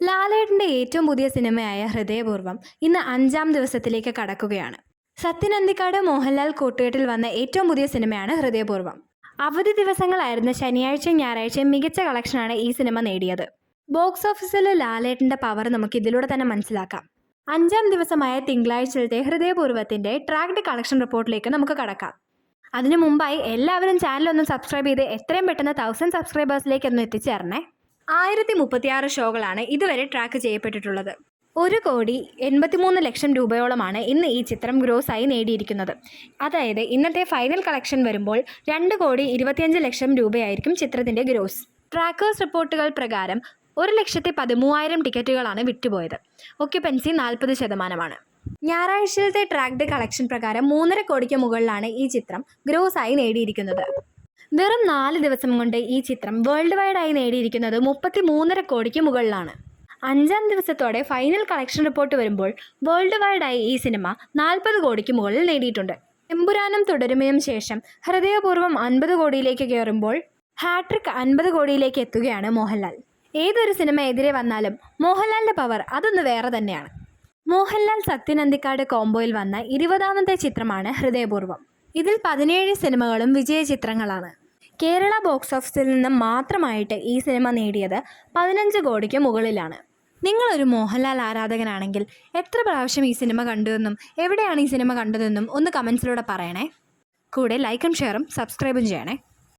ലാലേട്ടൻ്റെ ഏറ്റവും പുതിയ സിനിമയായ ഹൃദയപൂർവ്വം ഇന്ന് 5-ാം ദിവസത്തിലേക്ക് കടക്കുകയാണ്. സത്യൻ അന്തിക്കാട് മോഹൻലാൽ കൂട്ടുകെട്ടിൽ വന്ന ഏറ്റവും പുതിയ സിനിമയാണ് ഹൃദയപൂർവ്വം. അവധി ദിവസങ്ങളായിരുന്ന ശനിയാഴ്ചയും ഞായറാഴ്ചയും മികച്ച കളക്ഷനാണ് ഈ സിനിമ നേടിയത്. ബോക്സ് ഓഫീസിൽ ലാലേട്ടൻ്റെ പവർ നമുക്ക് ഇതിലൂടെ തന്നെ മനസ്സിലാക്കാം. 5-ാം ദിവസമായ തിങ്കളാഴ്ചത്തെ ഹൃദയപൂർവ്വത്തിൻ്റെ ട്രാക്ഡ് കളക്ഷൻ റിപ്പോർട്ടിലേക്ക് നമുക്ക് കടക്കാം. അതിനു മുമ്പായി എല്ലാവരും ചാനലൊന്ന് സബ്സ്ക്രൈബ് ചെയ്ത് എത്രയും പെട്ടെന്ന് 1000 സബ്സ്ക്രൈബേഴ്സിലേക്ക് ഒന്ന് എത്തിച്ചേരണേ. 1036 ഷോകളാണ് ഇതുവരെ ട്രാക്ക് ചെയ്യപ്പെട്ടിട്ടുള്ളത്. 1,83,00,000 രൂപയോളമാണ് ഇന്ന് ഈ ചിത്രം ഗ്രോസായി നേടിയിരിക്കുന്നത്. അതായത് ഇന്നത്തെ ഫൈനൽ കളക്ഷൻ വരുമ്പോൾ 2,25,00,000 രൂപയായിരിക്കും ചിത്രത്തിൻ്റെ ഗ്രോസ്. ട്രാക്കേഴ്സ് റിപ്പോർട്ടുകൾ പ്രകാരം 1,13,000 ടിക്കറ്റുകളാണ് വിറ്റുപോയത്. ഒക്യുപ്പൻസി 40%. ഞായറാഴ്ചത്തെ ട്രാക്ഡ് കളക്ഷൻ പ്രകാരം 3.5 കോടിക്ക് മുകളിലാണ് ഈ ചിത്രം ഗ്രോസായി നേടിയിരിക്കുന്നത്. വെറും 4 ദിവസം കൊണ്ട് ഈ ചിത്രം വേൾഡ് വൈഡായി നേടിയിരിക്കുന്നത് 33.5 കോടിക്ക് മുകളിലാണ്. 5-ാം ദിവസത്തോടെ ഫൈനൽ കളക്ഷൻ റിപ്പോർട്ട് വരുമ്പോൾ വേൾഡ് വൈഡായി ഈ സിനിമ 40 കോടിക്ക് മുകളിൽ നേടിയിട്ടുണ്ട്. എമ്പുരാനും തുടരുമയും ശേഷം ഹൃദയപൂർവ്വം 50 കോടിയിലേക്ക് കയറുമ്പോൾ ഹാട്രിക് 50 കോടിയിലേക്ക് എത്തുകയാണ് മോഹൻലാൽ. ഏതൊരു സിനിമ എതിരെ വന്നാലും മോഹൻലാലിൻ്റെ പവർ അതൊന്ന് വേറെ തന്നെയാണ്. മോഹൻലാൽ സത്യൻ അന്തിക്കാട് കോംബോയിൽ വന്ന 20-ാമത്തെ ചിത്രമാണ് ഹൃദയപൂർവ്വം. ഇതിൽ 17 സിനിമകളും വിജയ ചിത്രങ്ങളാണ്. കേരള ബോക്സ് ഓഫീസിൽ നിന്ന് മാത്രമായിട്ട് ഈ സിനിമ നേടിയത് 15 കോടിക്ക് മുകളിലാണ്. നിങ്ങളൊരു മോഹൻലാൽ ആരാധകനാണെങ്കിൽ എത്ര പ്രാവശ്യം ഈ സിനിമ കണ്ടുവെന്നും എവിടെയാണ് ഈ സിനിമ കണ്ടതെന്നും ഒന്ന് കമൻസിലൂടെ പറയണേ. കൂടെ ലൈക്കും ഷെയറും സബ്സ്ക്രൈബും ചെയ്യണേ.